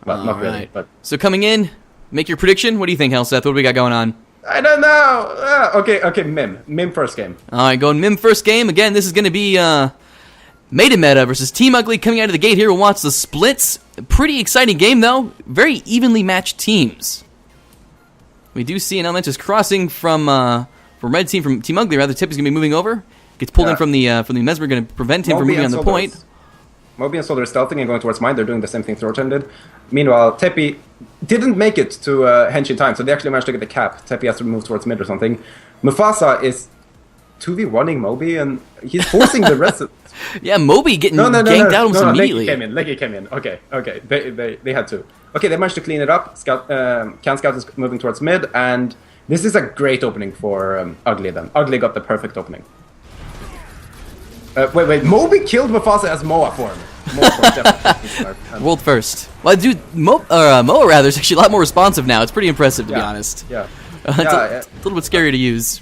Well, not really, but... So coming in, make your prediction. What do you think, Hellseth? What do we got going on? I don't know. Okay, Mim first game. All right, going Mim first game. Again, this is going to be Maiden Meta versus Team Ugly coming out of the gate here. We'll watch the splits. Pretty exciting game, though. Very evenly matched teams. We do see an Elementus crossing from Red Team, from Team Ugly, rather. Tip is going to be moving over. Gets pulled in from the Mesmer, going to prevent him from moving on the point. Moby and Soldier stealthing and going towards mine. They're doing the same thing Thorchen did. Meanwhile, Tepi didn't make it to Hench in time, so they actually managed to get the cap. Tepi has to move towards mid or something. Mufasa is 2v1ing Moby, and he's forcing the rest of... Yeah, Moby getting ganked out almost immediately. Leggy came in. Okay. They had to. Okay, they managed to clean it up. Scout is moving towards mid, and this is a great opening for Ugly then. Ugly got the perfect opening. Wait, Moby killed Mufasa as Moa form. Definitely. World first. Well, dude, Moa rather is actually a lot more responsive now. It's pretty impressive, to be honest. Yeah. It's a little bit scary to use.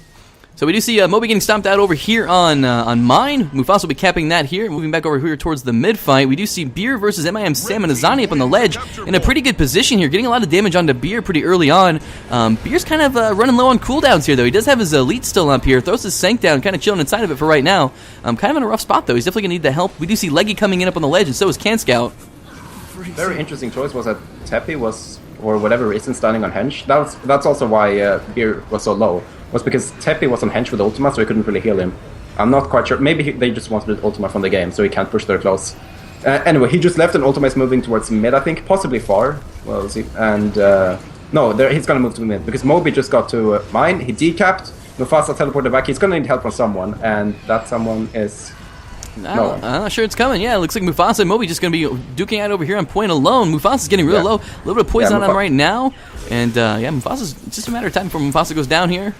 So we do see Moby getting stomped out over here on mine. Mufasa will be capping that here. Moving back over here towards the mid fight. We do see Beer versus MIM Sam and Azani up on the ledge in a pretty good position here. Getting a lot of damage onto Beer pretty early on. Beer's kind of running low on cooldowns here, though. He does have his elite still up here. Throws his Sank down, kind of chilling inside of it for right now. Kind of in a rough spot, though. He's definitely going to need the help. We do see Leggy coming in up on the ledge, and so is Can Scout. Very interesting choice was that Tepi was, for whatever reason, standing on Hench. That's also why Beer was so low. Was because Tepi was on Hench with Ultima, so he couldn't really heal him. I'm not quite sure. Maybe they just wanted Ultima from the game, so he can't push their close. Anyway, he just left, and Ultima is moving towards mid, I think, possibly far. Well, we'll see. And no, he's gonna move to mid because Moby just got to mine. He decapped. Mufasa teleported back. He's gonna need help from someone, and that someone is. I'm not sure it's coming. Yeah, it looks like Mufasa and Moby just going to be duking out over here on point alone. Mufasa's getting really low. A little bit of poison on him right now. And, Mufasa's just a matter of time before Mufasa goes down here.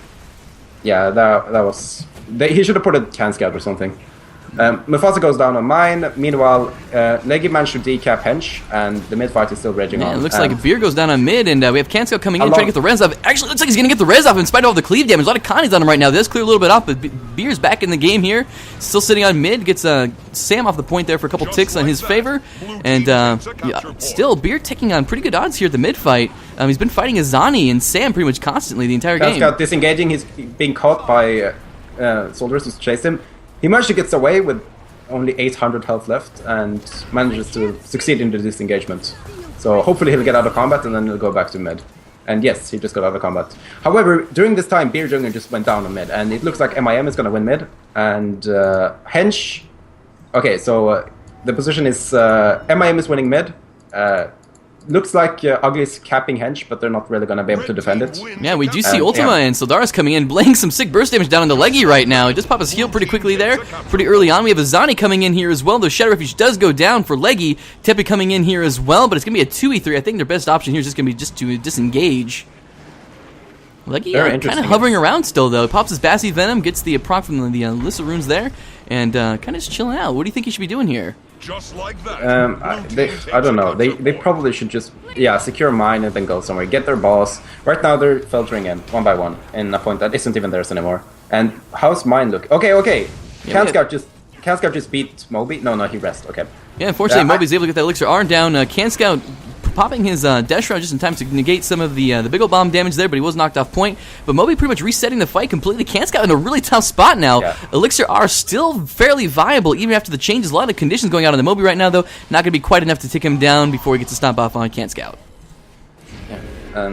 Yeah, that was... he should have put a Can Scout or something. Mufasa goes down on mine. Meanwhile, Leggy managed to decap Hench, and the mid fight is still raging on. It looks like Beer goes down on mid, and we have Can Scout coming in trying to get the res off. Actually, it looks like he's going to get the res off in spite of all the cleave damage. A lot of Connies on him right now. This clear a little bit off, but Beer's back in the game here. Still sitting on mid. Gets Sam off the point there for a couple ticks on his favor. And still, Beer taking on pretty good odds here at the mid fight. He's been fighting Azani and Sam pretty much constantly the entire game. Can Scout disengaging. He's being caught by soldiers who chase him. He managed to get away with only 800 health left and manages to succeed in the disengagement. So hopefully he'll get out of combat and then he'll go back to mid. And yes, he just got out of combat. However, during this time, Beer Jungler just went down on mid, and it looks like MIM is going to win mid. And Hench... Okay, so the position is MIM is winning mid. Looks like Ugly's capping Hench, but they're not really going to be able to defend it. Yeah, we do see Ultima and Sildaris coming in, laying some sick burst damage down on the Leggy right now. He does pop his heal pretty quickly there, pretty early on. We have Azani coming in here as well. The Shadow Refuge does go down for Leggy. Tepi coming in here as well, but it's going to be a 2v3. I think their best option here is just going to be just to disengage. Leggy kind of hovering around still, though. Pops his Bassy Venom, gets the proc from the Lissa runes there, and kind of just chilling out. What do you think he should be doing here? Just like that. I don't know. They probably should just secure mine and then go somewhere. Get their boss. Right now they're filtering in one by one in a point that isn't even theirs anymore. And how's mine look? Okay. Can Scout just beat Moby? No, he rests. Okay. Yeah, unfortunately Moby's able to get that Elixir Arm down. Can Scout popping his dash round just in time to negate some of the big ol' bomb damage there, but he was knocked off point. But Moby pretty much resetting the fight completely. Can Scout in a really tough spot now. Yeah. Elixir R still fairly viable even after the changes. A lot of conditions going out on the Moby right now, though. Not going to be quite enough to take him down before he gets to stomp off on Can Scout. Yeah.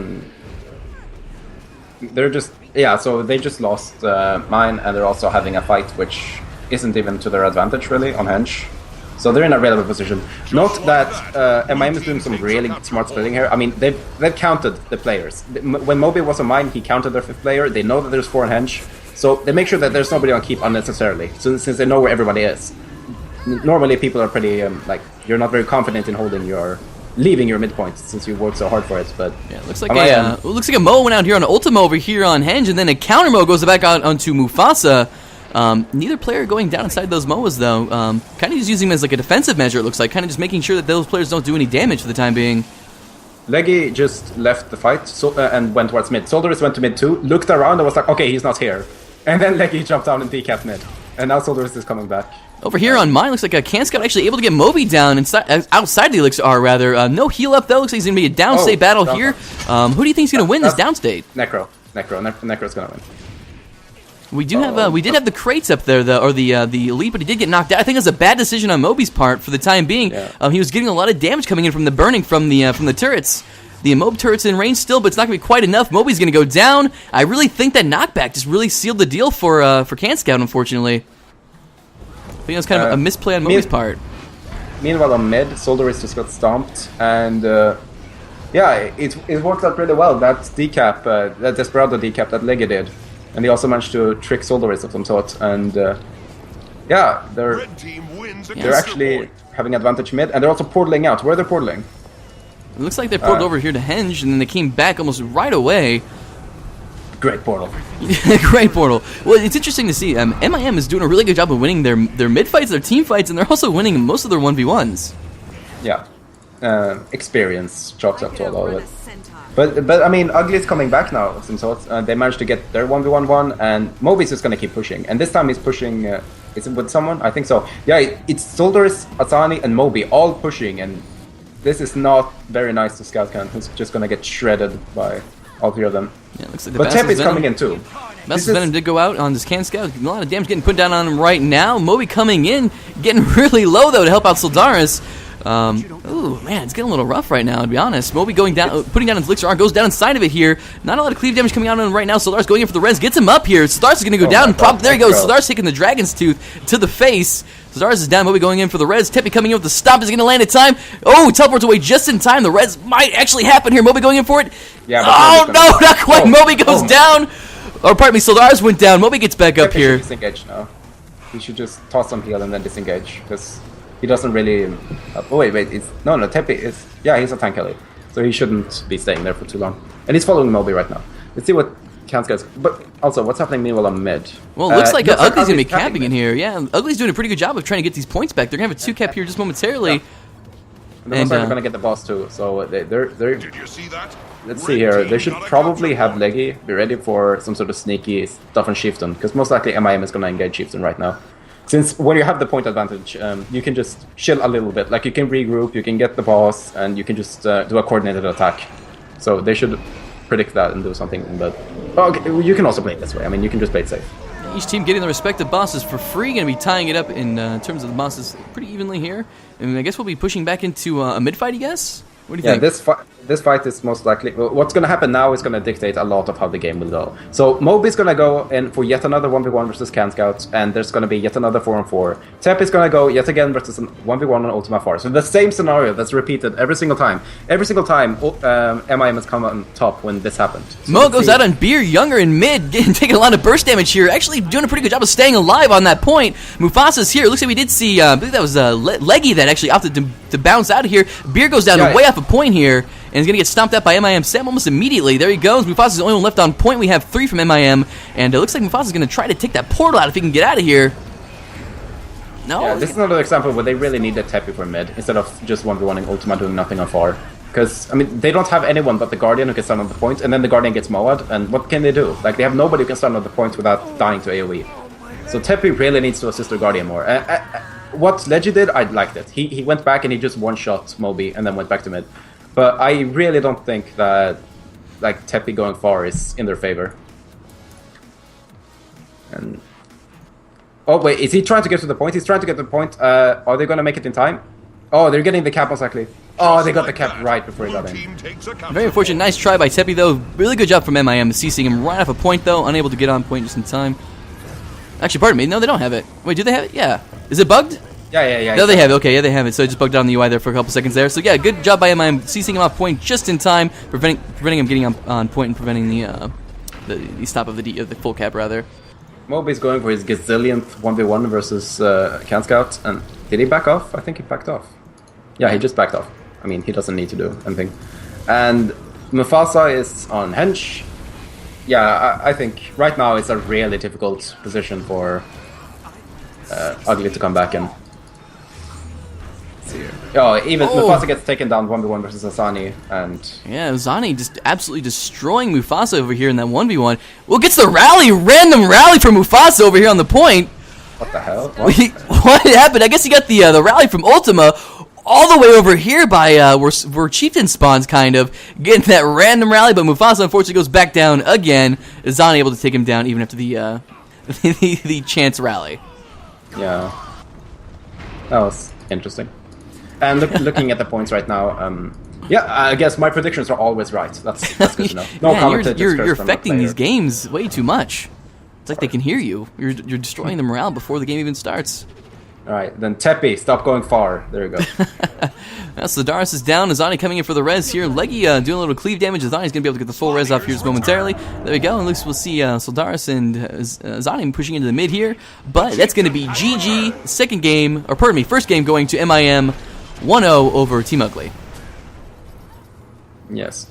They're just... so they just lost mine, and they're also having a fight which isn't even to their advantage, really, on Hench. So they're in a relevant position. Note that MIM is doing some really smart splitting here. I mean, they've counted the players. When Moby was on mine, he counted their 5th player. They know that there's 4 in Hench. So they make sure that there's nobody on keep unnecessarily, since they know where everybody is. Normally people are pretty, you're not very confident in leaving your midpoint since you worked so hard for it, but... Yeah, looks like a Mo went out here on Ultima over here on Henge, and then a counter Mo goes back out onto Mufasa. Neither player going down inside those Moas, though. Kind of just using them as like a defensive measure, it looks like. Kind of just making sure that those players don't do any damage for the time being. Leggy just left the fight and went towards mid. Soldiers went to mid too, looked around and was like, okay, he's not here. And then Leggy jumped down and decapped mid. And now Soldiers is coming back. Over here on mine, looks like a CanScout actually able to get Moby down outside the Elixir R, rather. No heal up, though. Looks like he's going to be a downstate battle here. Who do you think is going to win this downstate? Necro's going to win. We do have we did have the crates up there, or the elite, but he did get knocked out. I think it was a bad decision on Moby's part for the time being. Yeah. He was getting a lot of damage coming in from the burning from the turrets. The Mob turret's in range still, but it's not going to be quite enough. Moby's going to go down. I really think that knockback just really sealed the deal for CanScout, unfortunately. I think it was kind of a misplay on Moby's part. Meanwhile, on mid, Soldiers just got stomped, and it worked out really well. That decap, that Desperado decap that Leggy did. And he also managed to trick Soldiers of some sort, and they're actually having advantage mid, and they're also portaling out. Where are they portaling? It looks like they portaled over here to Henge, and then they came back almost right away. Great portal. Great portal. Well, it's interesting to see. MIM is doing a really good job of winning their mid fights, their team fights, and they're also winning most of their 1v1s. Yeah, experience chalks up to all of it. But I mean, Ugly's coming back now of some sort. They managed to get their 1v1, and Moby's just gonna keep pushing. And this time he's pushing. Is it with someone? I think so. Yeah, it's Soldiers, Asani, and Moby all pushing, and this is not very nice to ScoutCan, who's just gonna get shredded by all three of them. Yeah, it looks like the but Tep is coming in too. Master Venom did go out on this CanScout. A lot of damage getting put down on him right now. Moby coming in, getting really low though to help out Soldaris. Ooh, man, it's getting a little rough right now, to be honest. Moby going down, putting down his Elixir R, goes down inside of it here. Not a lot of cleave damage coming out on him right now. Soldaris going in for the res, gets him up here. Soldaris is going to go down. There he goes. Soldaris taking the Dragon's Tooth to the face. Soldaris is down. Moby going in for the res. Teppy coming in with the stomp. Is going to land in time. Oh, teleports away just in time. The res might actually happen here. Moby going in for it. Yeah, oh, no, not quite. Moby goes down. Or, pardon me, Soldaris went down. Moby gets back up here. Disengage now. He should just toss some heal and then disengage, because he doesn't really... wait, no, Teppy is... Yeah, he's a tank elite, so he shouldn't be staying there for too long. And he's following Moby right now. Let's see what CanScout's... But also, what's happening meanwhile on mid? Well, it looks like Ugly's going to be capping in here. Yeah, Ugly's doing a pretty good job of trying to get these points back. They're going to have a 2-cap here just momentarily. Yeah. And they're going to get the boss too, so they're... Did you see that? Let's see here. They should probably have Leggy be ready for some sort of sneaky stuff on Chieftain, because most likely MIM is going to engage Chieftain right now. Since when you have the point advantage, you can just chill a little bit. Like, you can regroup, you can get the boss, and you can just do a coordinated attack. So they should predict that and do something. But okay, you can also play it this way. I mean, you can just play it safe. Each team getting the respective bosses for free. Going to be tying it up in terms of the bosses pretty evenly here. And I guess we'll be pushing back into a mid-fight, I guess? What do you think? This fight is most likely... What's going to happen now is going to dictate a lot of how the game will go. So Moby's going to go in for yet another 1v1 versus CanScout, and there's going to be yet another 4-on-4. Tep is going to go yet again versus a 1v1 on Ultima 4. So the same scenario that's repeated every single time. Every single time, MIM has come on top when this happened. So Mo goes out on Beer, Younger in mid, taking a lot of burst damage here. Actually doing a pretty good job of staying alive on that point. Mufasa's here. Looks like we did see, I believe that was Leggy that actually opted to bounce out of here. Beer goes down way off a point here. And he's going to get stomped out by MIM Sam almost immediately. There he goes. Mufasa's the only one left on point. We have 3 from MIM. And it looks like Mufasa's going to try to take that portal out if he can get out of here. No. Yeah, this is another example where they really need a Teppy for mid instead of just 1v1ing Ultima doing nothing on far. Because, I mean, they don't have anyone but the Guardian who can stand on the point, and then the Guardian gets Moad, and what can they do? Like, they have nobody who can stand on the point without dying to AoE. So Teppy really needs to assist their Guardian more. What Leggy did, I liked it. He went back and he just one-shot Moby and then went back to mid. But I really don't think that, like, Teppy going far is in their favor. And oh wait, is he trying to get to the point? He's trying to get to the point. Are they going to make it in time? Oh, they're getting the cap most likely. Oh, they got the cap right before he got in. Very unfortunate. Nice try by Teppy though. Really good job from MIM. CCing him right off a point though. Unable to get on point just in time. Actually, pardon me. No, they don't have it. Wait, do they have it? Yeah. Is it bugged? Yeah. No, they have it. Okay, yeah, they have it. So I just bugged out on the UI there for a couple seconds there. So yeah, good job by MIM, CCing him off point just in time, preventing him getting on point and preventing the stop of the full cap rather. Moby's going for his gazillionth 1v1 versus CanScout, and did he back off? I think he backed off. Yeah, he just backed off. I mean, he doesn't need to do anything. And Mufasa is on Hench. Yeah, I think right now it's a really difficult position for Ugly to come back in. Oh, even Mufasa gets taken down 1v1 versus Asani, and... Yeah, Zani just absolutely destroying Mufasa over here in that 1v1. Well, gets the rally, random rally for Mufasa over here on the point. What the hell? What happened? I guess he got the rally from Ultima all the way over here by where Chieftain spawns, kind of getting that random rally, but Mufasa unfortunately goes back down again. Azani able to take him down even after the the chance rally. Yeah, that was interesting. And looking at the points right now, yeah, I guess my predictions are always right. That's good to know. No commentators. You're affecting these games way too much. It's like they can hear you. You're destroying the morale before the game even starts. All right, then Tepi, stop going far. There you go. Soldaris is down. Azani coming in for the res here. Leggy doing a little cleave damage. Azani's going to be able to get the full res off here just momentarily. There we go. And looks we'll see Soldaris and Azani pushing into the mid here. But that's going to be GG. Second game, or pardon me, first game going to MIM 1-0 over Team Ugly. Yes.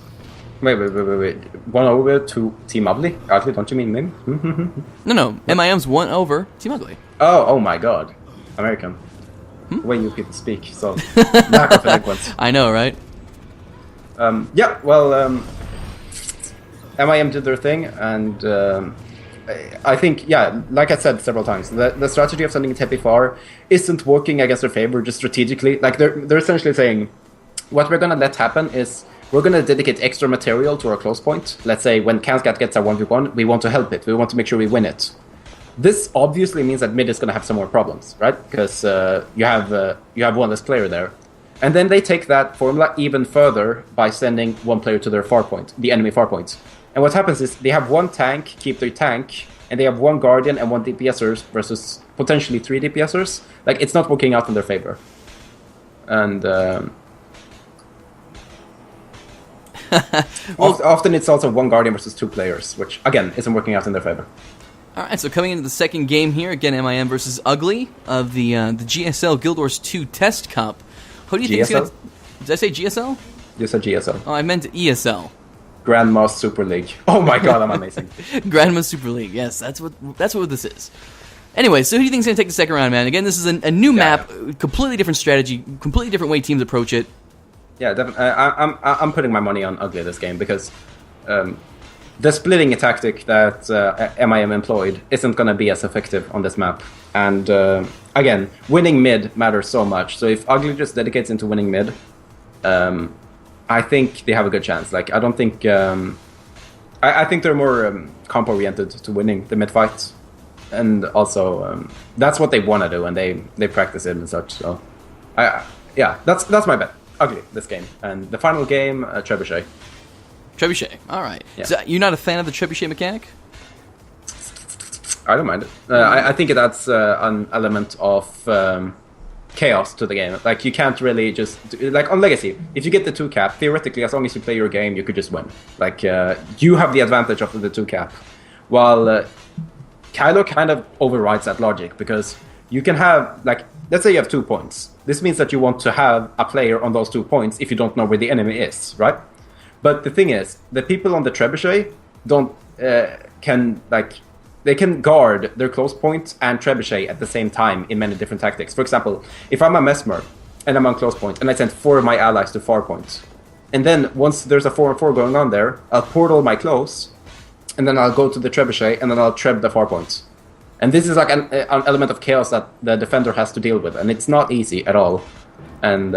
Wait. 1-0 to Team Ugly? Ugly, don't you mean Mim? No. MIM's 1 over Team Ugly. Oh my god. American. The way you people speak, so lack of eloquence. I know, right? Yeah, well, MIM did their thing, and I think, yeah, like I said several times, the strategy of sending Tepi far isn't working against their favor, just strategically. Like, they're essentially saying, what we're gonna let happen is, we're gonna dedicate extra material to our close point. Let's say, when Kanscat gets a 1v1, we want to help it, we want to make sure we win it. This obviously means that mid is going to have some more problems, right? Because you have one less player there. And then they take that formula even further by sending one player to their far point, the enemy far point. And what happens is they have one tank, keep their tank, and they have one Guardian and one DPSers versus potentially 3 DPSers. Like, it's not working out in their favor. And often it's also one Guardian versus 2 players, which, again, isn't working out in their favor. Alright, so coming into the second game here, again, MIM versus Ugly of the GSL Guild Wars 2 Test Cup. Who do you think is going to... Did I say GSL? You said GSL. Oh, I meant ESL. Grandma's Super League. Oh my god, I'm amazing. Grandma's Super League, yes, that's what this is. Anyway, so who do you think is going to take the second round, man? Again, this is a new map, completely different strategy, completely different way teams approach it. Yeah, definitely. I'm putting my money on Ugly this game because... the splitting tactic that MIM employed isn't going to be as effective on this map. And again, winning mid matters so much. So if Ugly just dedicates into winning mid, I think they have a good chance. Like, I don't think... I think they're more comp-oriented to winning the mid fight. And also, that's what they want to do, and they practice it and such. So, yeah, that's my bet. Ugly, this game. And the final game, Trebuchet. Trebuchet, alright. Yeah. So you're not a fan of the Trebuchet mechanic? I don't mind it. I think it adds an element of chaos to the game. Like, you can't really just... Like, on Legacy, if you get the 2 cap, theoretically, as long as you play your game, you could just win. Like, you have the advantage of the 2 cap. While Kylo kind of overrides that logic, because you can have... Like, let's say you have 2 points. This means that you want to have a player on those 2 points if you don't know where the enemy is, right? But the thing is, the people on the Trebuchet they can guard their close point and Trebuchet at the same time in many different tactics. For example, if I'm a Mesmer and I'm on close point and I send 4 of my allies to far point, and then once there's a 4-on-4 going on there, I'll portal my close, and then I'll go to the Trebuchet, and then I'll treb the far point. And this is like an element of chaos that the defender has to deal with, and it's not easy at all. And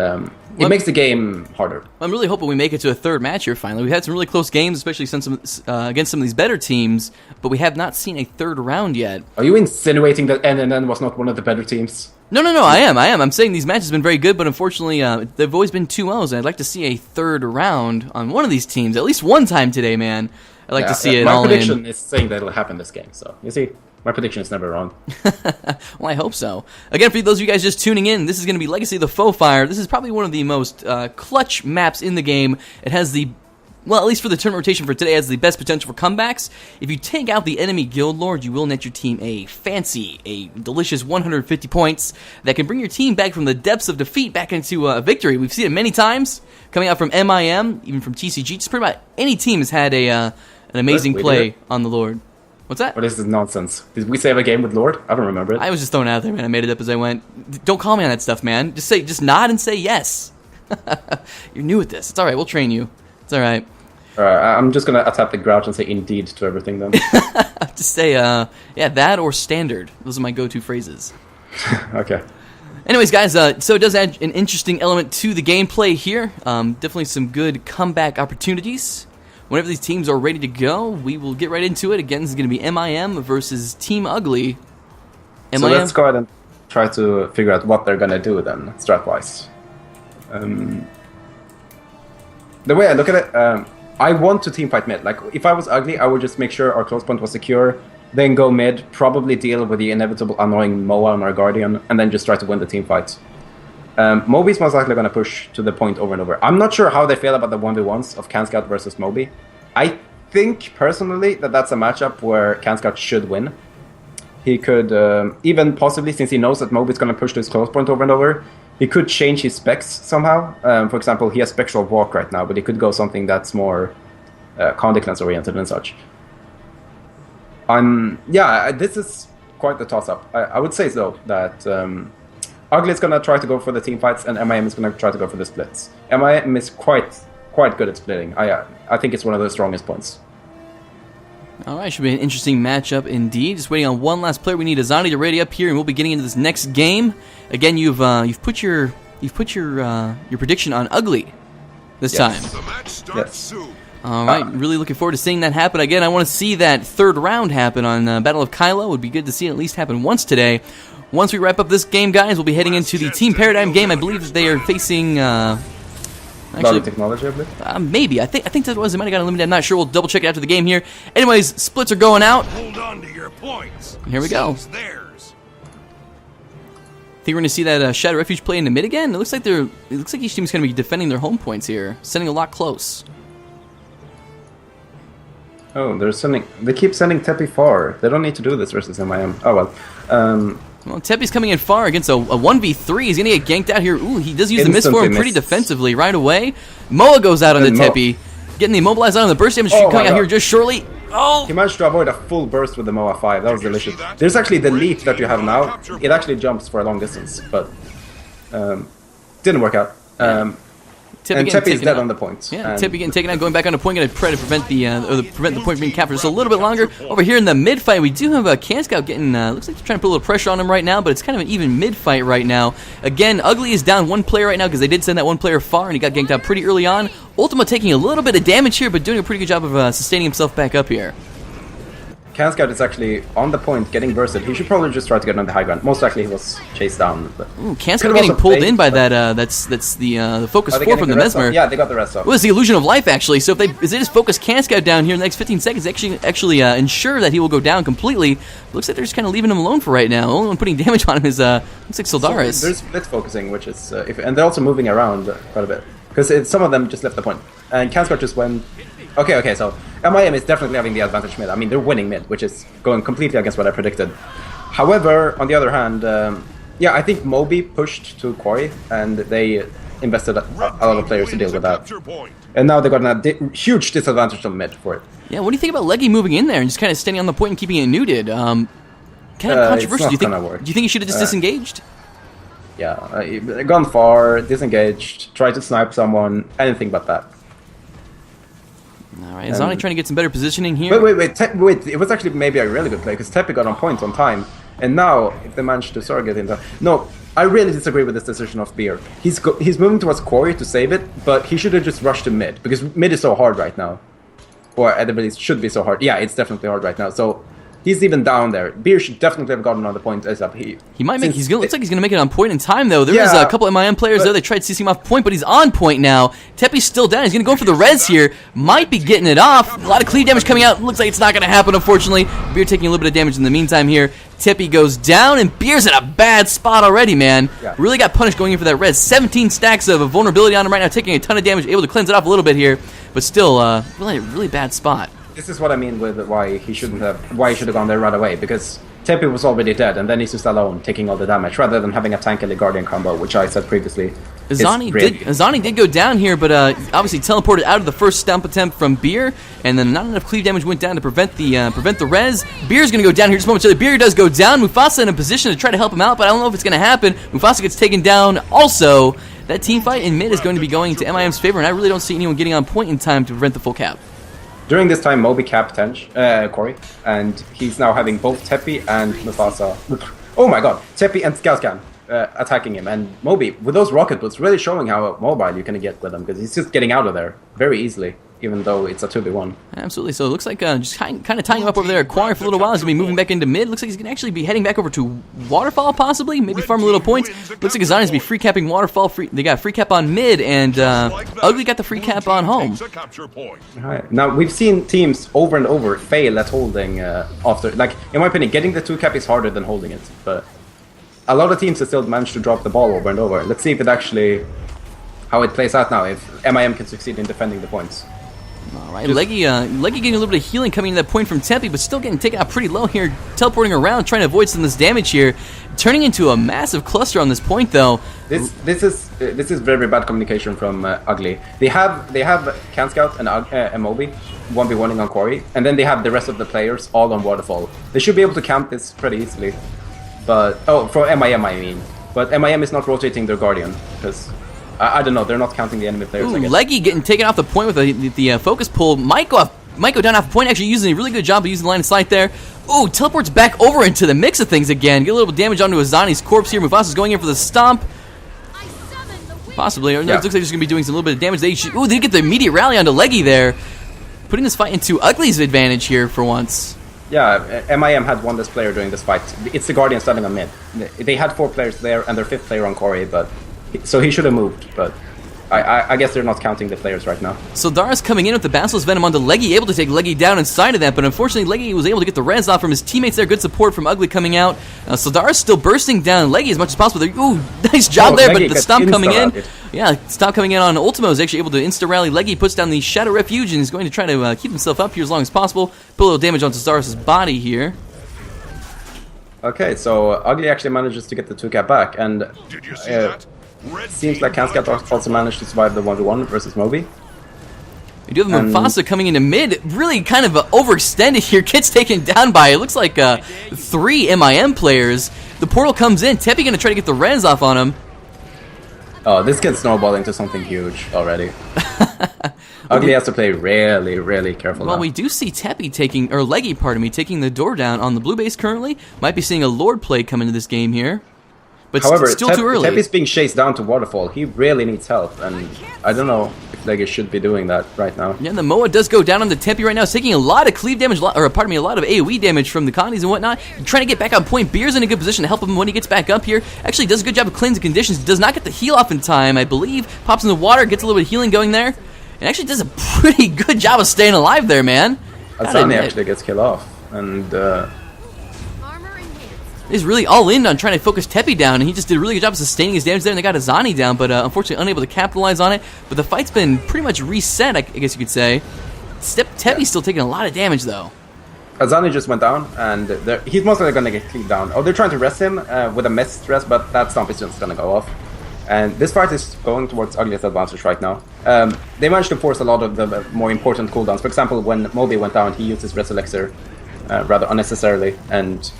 it makes the game harder. I'm really hoping we make it to a third match here finally. We've had some really close games, especially against some of these better teams, but we have not seen a third round yet. Are you insinuating that NNN was not one of the better teams? No, I am. I'm saying these matches have been very good, but unfortunately, they've always been 2-0s, and I'd like to see a third round on one of these teams, at least one time today, man. I'd like to see it all in. My prediction is saying that it'll happen this game, so you see. My prediction is never wrong. Well, I hope so. Again, for those of you guys just tuning in, this is going to be Legacy of the Foe Fire. This is probably one of the most clutch maps in the game. It has the, well, at least for the turn rotation for today, it has the best potential for comebacks. If you take out the enemy Guild Lord, you will net your team a delicious 150 points that can bring your team back from the depths of defeat back into a victory. We've seen it many times, coming out from MIM, even from TCG. Just pretty much any team has had an amazing play on the Lord. What's that? What is this nonsense? Did we save a game with Lord? I don't remember it. I was just throwing it out there, man. I made it up as I went. Don't call me on that stuff, man. Just nod and say yes. You're new at this. It's all right. We'll train you. It's all right. I'm just gonna tap the grouch and say indeed to everything then. Just say, yeah, that or standard. Those are my go-to phrases. Okay. Anyways, guys, so it does add an interesting element to the gameplay here. Definitely some good comeback opportunities. Whenever these teams are ready to go, we will get right into it. Again, this is going to be MIM versus Team Ugly. So let's go ahead and try to figure out what they're going to do then, strat-wise. The way I look at it, I want to teamfight mid. Like, if I was Ugly, I would just make sure our close point was secure, then go mid, probably deal with the inevitable annoying Moa on our Guardian, and then just try to win the teamfight. Moby's most likely going to push to the point over and over. I'm not sure how they feel about the 1v1s of CanScout versus Moby. I think, personally, that that's a matchup where CanScout should win. He could, even possibly, since he knows that Moby's going to push to his close point over and over, he could change his specs somehow. For example, he has Spectral Walk right now, but he could go something that's more Condy Cleanse oriented and such. Yeah, this is quite the toss-up. I would say so, that Ugly is going to try to go for the team fights, and MIM is going to try to go for the splits. MIM is quite good at splitting. I think it's one of the strongest points. Alright, should be an interesting matchup indeed. Just waiting on one last player. We need Azani to ready up here, and we'll be getting into this next game. Again, you've put your prediction on Ugly this time. The match starts soon. All right, really looking forward to seeing that happen. Again, I want to see that third round happen on Battle of Kylo. It would be good to see it at least happen once today. Once we wrap up this game, guys, we'll be heading into the Team Paradigm game. I believe that they are facing... Actually, technology, I believe? Maybe. I think that was. They might have got eliminated. I'm not sure. We'll double check it after the game here. Anyways, splits are going out. Hold on to your points. Here we go. Theirs. Think we're going to see that Shadow Refuge play in the mid again? It looks like each team's going to be defending their home points here, sending a lot close. Oh, they keep sending Tepi far. They don't need to do this versus MIM. Oh well. Well, Tepi's coming in far against a 1v3. He's going to get ganked out here. Ooh, he does use the misform pretty defensively right away. Moa goes out on the Tepi, getting the immobilized out on the burst damage coming out here just shortly. Oh! He managed to avoid a full burst with the Moa 5. That was delicious. There's actually the leap that you have now. It actually jumps for a long distance, but didn't work out. And Tepi's dead on the point. Yeah, Tepi getting taken out, going back on the point, going to try to prevent the point being capped for just a little bit longer. Over here in the mid fight, we do have a CanScout getting, looks like they're trying to put a little pressure on him right now, but it's kind of an even mid fight right now. Again, Ugly is down one player right now because they did send that one player far, and he got ganked out pretty early on. Ultima taking a little bit of damage here, but doing a pretty good job of sustaining himself back up here. CanScout is actually on the point, getting bursted. He should probably just try to get on the high ground. Most likely he was chased down. Ooh, CanScout getting pulled in by that. That's the Focus 4 from the Mesmer. Yeah, they got the rest off. Well, it's the Illusion of Life, actually. So if they just focus CanScout down here in the next 15 seconds, actually ensure that he will go down completely. Looks like they're just kind of leaving him alone for right now. The only one putting damage on him is looks like Soldaris. So there's split focusing, which is and they're also moving around quite a bit because some of them just left the point, and CanScout just went. Okay, so MIM is definitely having the advantage mid. I mean, they're winning mid, which is going completely against what I predicted. However, on the other hand, yeah, I think Moby pushed to Quarry, and they invested a lot of players to deal with that. And now they got a huge disadvantage on mid for it. Yeah, what do you think about Leggy moving in there and just kind of standing on the point and keeping it neuted? Kind of controversial. Do you think he should have just disengaged? Yeah, gone far, disengaged, tried to snipe someone, anything but that. Alright, Azani trying to get some better positioning here. Wait, it was actually maybe a really good play, because Tepi got on point on time, and now, if they manage to sort of get him down... No, I really disagree with this decision of Beer. He's moving towards Quarry to save it, but he should have just rushed to mid, because mid is so hard right now. Or at the least, should be so hard. Yeah, it's definitely hard right now, so... He's even down there. Beer should definitely have gotten on the point ASAP. He might make. Looks like he's gonna make it on point in time though. There was a couple of MIM players there. They tried to CC him off point, but he's on point now. Tepi's still down. He's gonna go for the res here. Might be getting it off. A lot of cleave damage coming out. Looks like it's not gonna happen, unfortunately. Beer taking a little bit of damage in the meantime here. Tepi goes down, and Beer's in a bad spot already, man. Yeah. Really got punished going in for that res. 17 stacks of vulnerability on him right now, taking a ton of damage. Able to cleanse it off a little bit here, but still, really bad spot. This is what I mean with why he should have gone there right away, because Tepi was already dead, and then he's just alone taking all the damage, rather than having a tank and a Guardian combo, which I said previously. Azani did go down here, but obviously teleported out of the first stomp attempt from Beer, and then not enough cleave damage went down to prevent the res. Beer's gonna go down here just momentarily. Beer does go down. Mufasa in a position to try to help him out, but I don't know if it's gonna happen. Mufasa gets taken down also. That team fight in mid is going to be going to MIM's favor, and I really don't see anyone getting on point in time to prevent the full cap. During this time, Moby capped Corey, and he's now having both Tepi and Mufasa. Oh my god, Tepi and Skazkan attacking him, and Moby, with those rocket boots, really showing how mobile you can get with him, because he's just getting out of there very easily, even though it's a 2v1. Absolutely. So it looks like just kind of tying him up over there at Quarry for a little while. He's going to be moving back into mid. Looks like he's going to actually be heading back over to Waterfall, possibly. Maybe farm a little points. Looks like Azani's going to be free capping Waterfall. They got free cap on mid, and Ugly got the free cap on home. Right. Now, we've seen teams over and over fail at holding after. Like, in my opinion, getting the 2 cap is harder than holding it, but a lot of teams have still managed to drop the ball over and over. Let's see if it actually, how it plays out now, if MIM can succeed in defending the points. All right, Leggy getting a little bit of healing coming to that point from Tepi, but still getting taken out pretty low here, teleporting around, trying to avoid some of this damage here, turning into a massive cluster on this point, though. This is very bad communication from Ugly. They have Can Scout and Moby 1v1ing on Quarry, and then they have the rest of the players all on Waterfall. They should be able to camp this pretty easily. But for MIM I mean. But MIM is not rotating their Guardian, because I don't know, they're not counting the enemy players. Ooh, I guess. Leggy getting taken off the point with the focus pull. Might go down off the point, actually using a really good job of using the line of sight there. Ooh, teleports back over into the mix of things again. Get a little damage onto Azani's corpse here. Mufasa's going in for the stomp. Possibly. Or no, it looks like he's going to be doing some little bit of damage. They get the immediate rally onto Leggy there, putting this fight into Ugly's advantage here for once. Yeah, MIM had one less player during this fight. It's the Guardian starting on mid. They had 4 players there and their 5th player on Corey, so he should have moved, but I guess they're not counting the players right now. So Dara's coming in with the Basilisk Venom onto Leggy, able to take Leggy down inside of that, but unfortunately Leggy was able to get the res off from his teammates there. Good support from Ugly coming out. So Dara's still bursting down Leggy as much as possible. Ooh, nice job there, but the stomp coming in. Yeah, stomp coming in on Ultimo is actually able to insta-rally Leggy, puts down the Shadow Refuge, and is going to try to keep himself up here as long as possible. Put a little damage onto Zaros' body here. Okay, so Ugly actually manages to get the 2 cap back, and seems like Kanskat also managed to survive the 1v1 versus Moby. We do have Mufasa coming into mid, really kind of overextended here, gets taken down by, it looks like 3 MIM players. The portal comes in, Tepi going to try to get the res off on him. Oh, this gets snowballing to something huge already. Ugly has to play really, really careful now. Well, we do see Tepi taking, or Leggy, pardon me, taking the door down on the blue base currently. Might be seeing a Lord play come into this game here. But however, still too early. Tepi's being chased down to Waterfall. He really needs help, and I don't know if Leggy should be doing that right now. Yeah, the Moa does go down on the Tepi right now. It's taking a lot of cleave damage, or pardon me, a lot of AoE damage from the Condies and whatnot. Trying to get back on point. Beer's in a good position to help him when he gets back up here. Actually does a good job of cleansing conditions. Does not get the heal off in time, I believe. Pops in the water, gets a little bit of healing going there. And actually does a pretty good job of staying alive there, man. Azani actually gets killed off, and he's really all in on trying to focus Tepi down, and he just did a really good job of sustaining his damage there, and they got Azani down, but unfortunately unable to capitalize on it. But the fight's been pretty much reset, I guess you could say. Tepi's still taking a lot of damage, though. Azani just went down, and he's most likely going to get cleaved down. Oh, they're trying to rest him with a missed rest, but that stomp is just going to go off. And this fight is going towards Ugly's advantage right now. They managed to force a lot of the more important cooldowns. For example, when Moby went down, he used his Res Elixir rather unnecessarily, and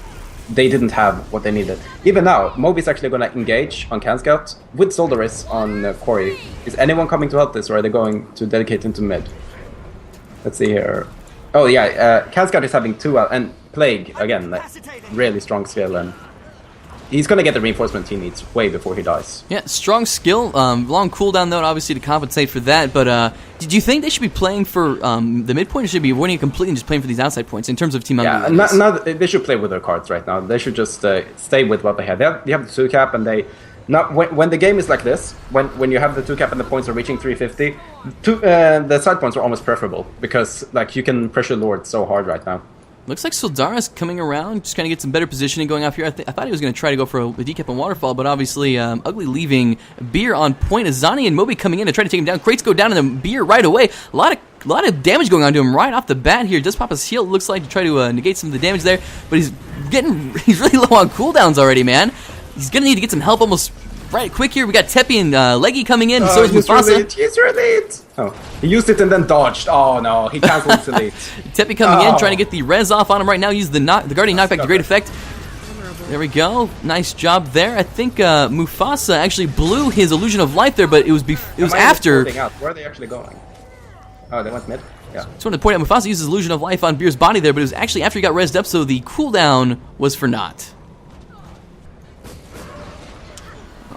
they didn't have what they needed. Even now, Moby's actually going to engage on Kanscout with Soldaris on Quarry. Is anyone coming to help this, or are they going to dedicate into mid? Let's see here. Oh yeah, Kanscout is having 2 and Plague, again, like, really strong skill, and he's going to get the reinforcement he needs way before he dies. Yeah, strong skill, long cooldown though, obviously to compensate for that, but did you think they should be playing for the midpoint, or should be avoiding it completely and just playing for these outside points in terms of team abilities? Yeah, they should play with their cards right now. They should just stay with what they have. They have the 2 cap, and they... Now, when the game is like this, when you have the 2 cap and the points are reaching 350, the side points are almost preferable, because like you can pressure Lord so hard right now. Looks like Soldara's coming around, just kind of get some better positioning going off here. I thought he was going to try to go for a decap on Waterfall, but obviously Ugly leaving Beer on point. Azani and Moby coming in to try to take him down. Crates go down, and then Beer right away. A lot of damage going on to him right off the bat here. Does pop his heal, looks like, to try to negate some of the damage there, but he's really low on cooldowns already, man. He's going to need to get some help almost right quick here. We got Tepi and Leggy coming in, so is Mufasa. He's elite! Oh, he used it and then dodged. Oh no, he cancelled his elite. Tepi coming in, trying to get the res off on him right now. Use the Guardian knockback to great effect. There we go. Nice job there. I think Mufasa actually blew his illusion of life there, but it was after. Where are they actually going? Oh, they went mid? Yeah. Just wanted to point out, Mufasa uses Illusion of Life on Beer's body there, but it was actually after he got rezzed up, so the cooldown was for naught.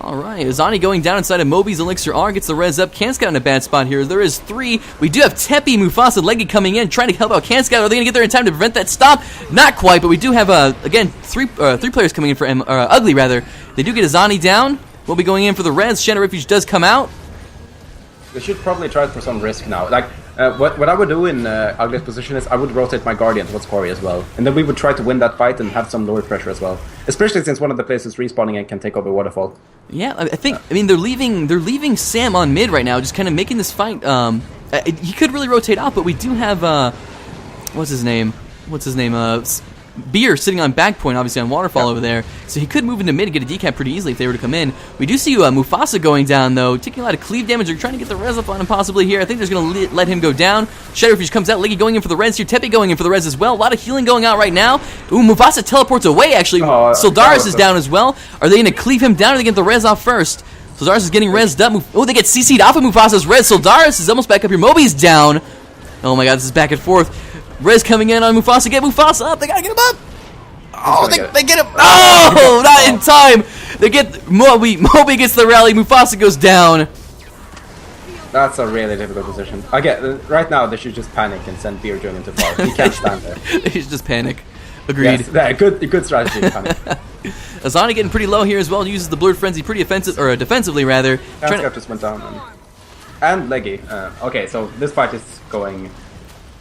Alright, Azani going down inside of Moby's Elixir R, gets the res up. Canscout in a bad spot here. There is 3. We do have Teppy, Mufasa, Leggy coming in, trying to help out Canscout. Are they going to get there in time to prevent that stop? Not quite, but we do have, again, three players coming in for Ugly, rather. They do get Azani down. We'll be going in for the res. Shadow Refuge does come out. They should probably try for some risk now. Like, what I would do in Ugly's position is I would rotate my Guardian towards Corey as well. And then we would try to win that fight and have some lower pressure as well. Especially since one of the players is respawning and can take over Waterfall. Yeah, I mean, they're leaving Sam on mid right now, just kind of making this fight. He could really rotate out, but we do have, what's his name? Beer sitting on back point, obviously on Waterfall over there, so he could move into mid and get a decap pretty easily if they were to come in. We do see Mufasa going down, though, taking a lot of cleave damage. They're trying to get the res up on him possibly here. I think they're going to let him go down. Shadow Refuge comes out. Leggy going in for the res here. Tepe going in for the res as well. A lot of healing going out right now. Ooh, Mufasa teleports away, actually. Soldaris is down as well. Are they going to cleave him down or they get the res off first? Soldaris is getting rezzed up. Oh, they get CC'd off of Mufasa's res. Soldaris is almost back up here. Moby's down. Oh my god, this is back and forth. Res coming in on Mufasa. Get Mufasa up. They got to get him up. Oh, they get him. Oh, not in time. They get Moby. Moby gets the rally. Mufasa goes down. That's a really difficult position. I get right now they should just panic and send Beer Jung into far. He can't stand there. They should just panic. Agreed. Yes, yeah, good strategy. Panic. Azani getting pretty low here as well. Uses the Blurred Frenzy pretty offensive, or defensively rather. Canscout just went down. And Leggy. Okay, so this fight is going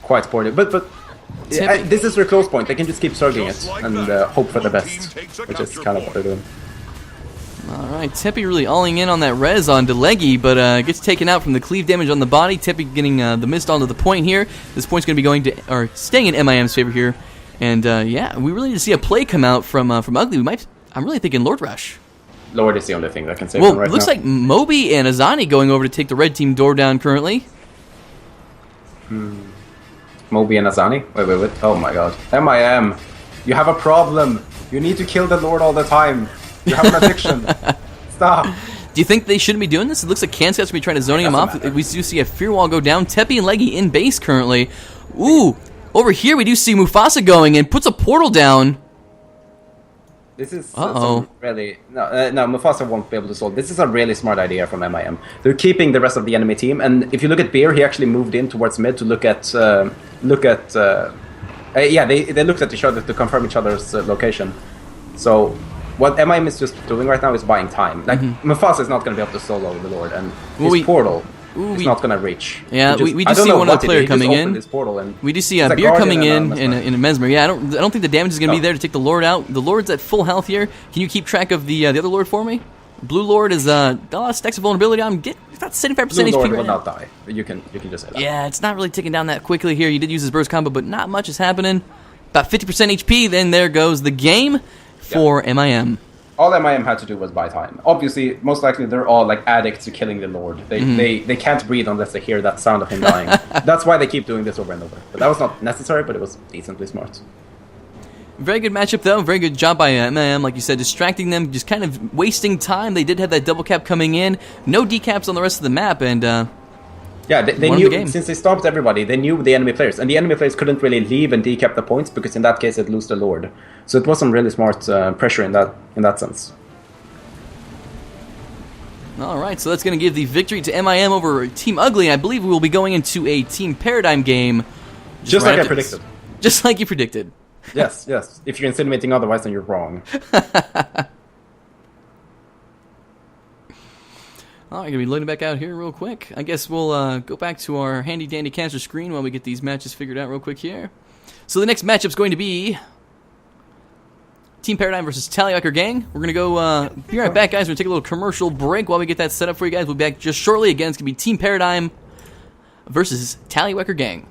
quite poorly, but. Yeah, this is their close point. They can just keep surging it and hope for the best, which is kind of what they're doing. Alright, Teppy really alling in on that res on Deleggy, but gets taken out from the cleave damage on the body. Teppy getting the mist onto the point here. This point's going to be going to, or staying in MIM's favor here. And yeah, we really need to see a play come out from Ugly. I'm really thinking Lord Rush. Lord is the only thing that can save them right now. Well, it looks like Moby and Azani going over to take the red team door down currently. Moby and Azani? Wait. Oh my god. MIM. You have a problem. You need to kill the Lord all the time. You have an addiction. Stop. Do you think they shouldn't be doing this? It looks like Canscout's going to be trying to zoning him off. We do see a Fear Wall go down. Teppy and Leggy in base currently. Ooh. Over here we do see Mufasa going and puts a portal down. This is really... No, Mufasa won't be able to solve. This is a really smart idea from MIM. They're keeping the rest of the enemy team, and if you look at Beer, he actually moved in towards mid to look at... yeah, they looked at each other to confirm each other's location. So what MIM is just doing right now is buying time. Like, Mufasa is not going to be able to solo the Lord, and his portal is not going to reach. Yeah, we do see one other player coming in. We do see Beer coming in a Mesmer. Yeah, I don't think the damage is going to be there to take the Lord out. The Lord's at full health here. Can you keep track of the other Lord for me? Blue Lord is got a lot of stacks of vulnerability on him. It's about 75% Blue HP Lord right will now. not die. You can just say that. Yeah, it's not really ticking down that quickly here. He did use his burst combo, but not much is happening. About 50% HP, then there goes the game for MIM. All MIM had to do was buy time. Obviously, most likely they're all like addicts to killing the Lord. They can't breathe unless they hear that sound of him dying. That's why they keep doing this over and over. But that was not necessary, but it was decently smart. Very good matchup, though. Very good job by MIM, like you said, distracting them, just kind of wasting time. They did have that double cap coming in. No decaps on the rest of the map, and yeah, they knew, since they stopped everybody, they knew the enemy players. And the enemy players couldn't really leave and decap the points, because in that case they'd lose the Lord. So it was some really smart pressure in that sense. Alright, so that's going to give the victory to MIM over Team Ugly. I believe we will be going into a Team Paradigm game. Just like I predicted. Just like you predicted. Yes. If you're insinuating otherwise, then you're wrong. Alright, going to be loading back out here real quick. I guess we'll go back to our handy-dandy cancer screen while we get these matches figured out real quick here. So the next matchup's going to be Team Paradigm versus Tallywhacker Gang. We're going to go be right back, guys. We're going to take a little commercial break while we get that set up for you guys. We'll be back just shortly. Again, it's going to be Team Paradigm versus Tallywhacker Gang.